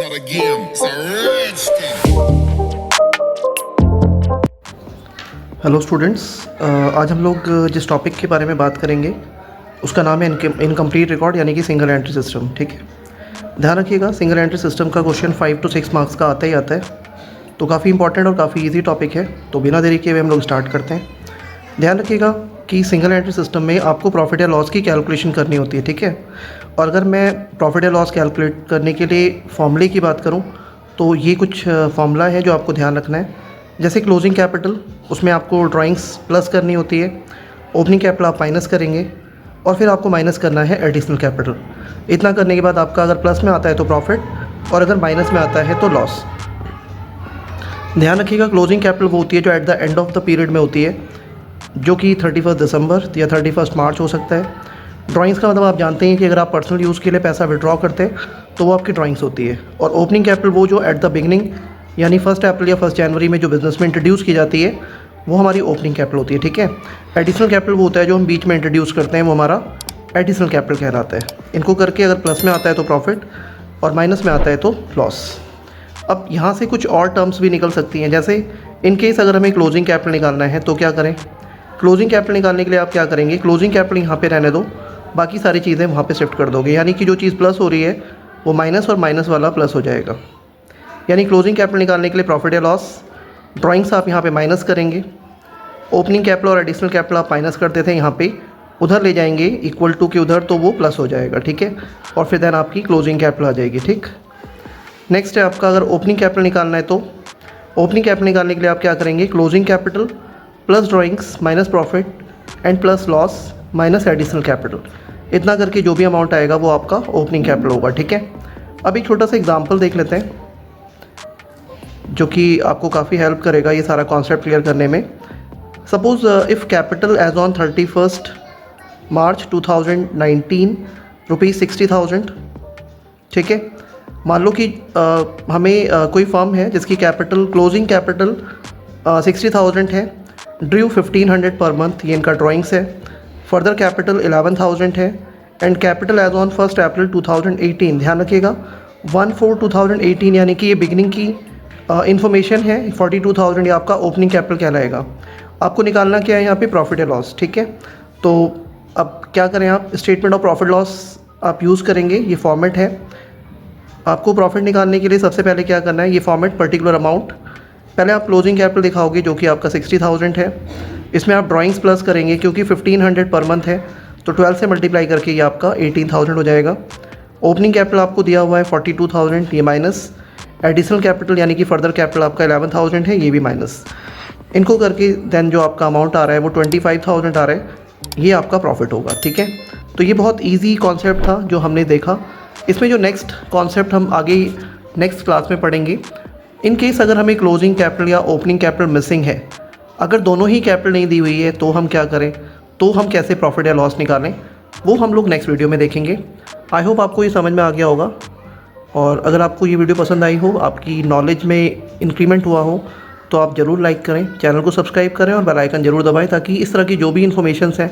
for the game. It's a rich thing. Hello students, आज हम लोग जिस टॉपिक के बारे में बात करेंगे उसका नाम है इनकम्प्लीट रिकॉर्ड यानी कि सिंगल एंट्री सिस्टम। ठीक है, ध्यान रखिएगा, सिंगल एंट्री सिस्टम का क्वेश्चन 5 to 6 मार्क्स का आता ही आता है, तो काफ़ी इंपॉर्टेंट और काफ़ी इजी टॉपिक है। तो बिना देरी किए हुए हम लोग स्टार्ट करते हैं। ध्यान रखिएगा कि सिंगल एंट्री सिस्टम में आपको प्रॉफिट या लॉस की कैलकुलेशन करनी होती है। ठीक है, और अगर मैं प्रॉफिट या लॉस कैलकुलेट करने के लिए फॉर्मूले की बात करूँ तो ये कुछ फॉर्मूला है जो आपको ध्यान रखना है। जैसे क्लोजिंग कैपिटल, उसमें आपको ड्राइंग्स प्लस करनी होती है, ओपनिंग कैपिटल आप माइनस करेंगे और फिर आपको माइनस करना है एडिशनल कैपिटल। इतना करने के बाद आपका अगर प्लस में आता है तो प्रॉफिट और अगर माइनस में आता है तो लॉस। ध्यान रखिएगा, क्लोजिंग कैपिटल वो होती है जो at the end of the period में होती है, जो कि 31 दिसंबर या 31 मार्च हो सकता है। ड्राइंग्स का मतलब आप जानते हैं कि अगर आप पर्सनल यूज़ के लिए पैसा विड्रॉ करते हैं तो वो आपकी ड्राइंग्स होती है। और ओपनिंग कैपिटल वो जो एट द बिगनिंग यानी 1 अप्रैल या 1 जनवरी में जो बिज़नेस में इंट्रोड्यूस की जाती है वो हमारी ओपनिंग कैपिटल होती है। ठीक है, एडिशनल कैपिटल वो होता है जो हम बीच में इंट्रोड्यूस करते हैं, वो हमारा एडिशनल कैपिटल कहलाता है। इनको करके अगर प्लस में आता है तो प्रॉफिट और माइनस में आता है तो लॉस। अब यहाँ से कुछ और टर्म्स भी निकल सकती हैं, जैसे इन केस अगर हमें क्लोजिंग कैपिटल निकालना है तो क्या करें। क्लोजिंग कैपिटल निकालने के लिए आप क्या करेंगे, क्लोजिंग कैपिटल यहाँ पे रहने दो, बाकी सारी चीज़ें वहाँ पे शिफ्ट कर दोगे, यानी कि जो चीज़ प्लस हो रही है वो माइनस और माइनस वाला प्लस हो जाएगा। यानी क्लोजिंग कैपिटल निकालने के लिए प्रॉफिट या लॉस, ड्राइंग्स आप यहाँ पे माइनस करेंगे, ओपनिंग कैपिटल और एडिशनल कैपिटल आप माइनस करते थे, यहाँ पे उधर ले जाएंगे इक्वल टू के उधर, तो वो प्लस हो जाएगा। ठीक है, और फिर देन आपकी क्लोजिंग कैपिटल आ जाएगी। ठीक, नेक्स्ट है आपका अगर ओपनिंग कैपिटल निकालना है तो ओपनिंग कैपिटल निकालने के लिए आप क्या करेंगे, closing capital plus drawings minus profit and plus loss minus additional capital. इतना करके जो भी अमाउंट आएगा वो आपका ओपनिंग कैपिटल होगा। ठीक है, अब एक छोटा सा एग्जाम्पल देख लेते हैं जो कि आपको काफ़ी हेल्प करेगा ये सारा कॉन्सेप्ट क्लियर करने में। Suppose if capital as on 31 March 2019 rupees 60,000। ठीक है, मान लो कि हमें कोई फर्म है जिसकी कैपिटल क्लोजिंग कैपिटल 60,000 है, ड्यू 1500 पर मंथ, ये इनका ड्राइंग्स है। फर्दर कैपिटल 11,000 है एंड कैपिटल एज ऑन 1 अप्रैल 2018। ध्यान रखिएगा 1/4/2018 यानी कि ये बिगनिंग की इन्फॉर्मेशन है। 42,000 ये आपका ओपनिंग कैपिटल कहलाएगा। आपको निकालना क्या है यहाँ पे, प्रॉफिट या लॉस। ठीक है, तो अब क्या करें, आप स्टेटमेंट ऑफ प्रॉफिट लॉस आप यूज़ करेंगे, ये फॉर्मेट है। आपको प्रॉफिट निकालने के लिए सबसे पहले क्या करना है, ये फॉर्मेट पर्टिकुलर अमाउंट, पहले आप क्लोजिंग कैपिटल दिखाओगे जो कि आपका 60,000 है, इसमें आप ड्राइंग्स प्लस करेंगे क्योंकि 1500 पर मंथ है, तो 12 से मल्टीप्लाई करके ये आपका 18,000 हो जाएगा। ओपनिंग कैपिटल आपको दिया हुआ है 42,000, ये माइनस एडिशनल कैपिटल यानी कि फर्दर कैपिटल आपका 11,000 है, ये भी माइनस। इनको करके देन जो आपका अमाउंट आ रहा है वो 25,000 आ रहा है, ये आपका प्रॉफिट होगा। ठीक है, तो ये बहुत इजी कॉन्सेप्ट था जो हमने देखा। इसमें जो नेक्स्ट कॉन्सेप्ट हम आगे नेक्स्ट क्लास में पढ़ेंगे, इन केस अगर हमें क्लोजिंग कैपिटल या ओपनिंग कैपिटल मिसिंग है, अगर दोनों ही कैपिटल नहीं दी हुई है तो हम क्या करें, तो हम कैसे प्रॉफिट या लॉस निकालें, वो हम लोग नेक्स्ट वीडियो में देखेंगे। आई होप आपको ये समझ में आ गया होगा, और अगर आपको ये वीडियो पसंद आई हो, आपकी नॉलेज में इंक्रीमेंट हुआ हो, तो आप ज़रूर लाइक करें, चैनल को सब्सक्राइब करें और बेल आइकन ज़रूर दबाएं ताकि इस तरह की जो भी इन्फॉर्मेशंस हैं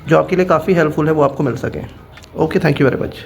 जो आपके लिए काफ़ी हेल्पफुल है वो आपको मिल सकें। Okay, thank you very much.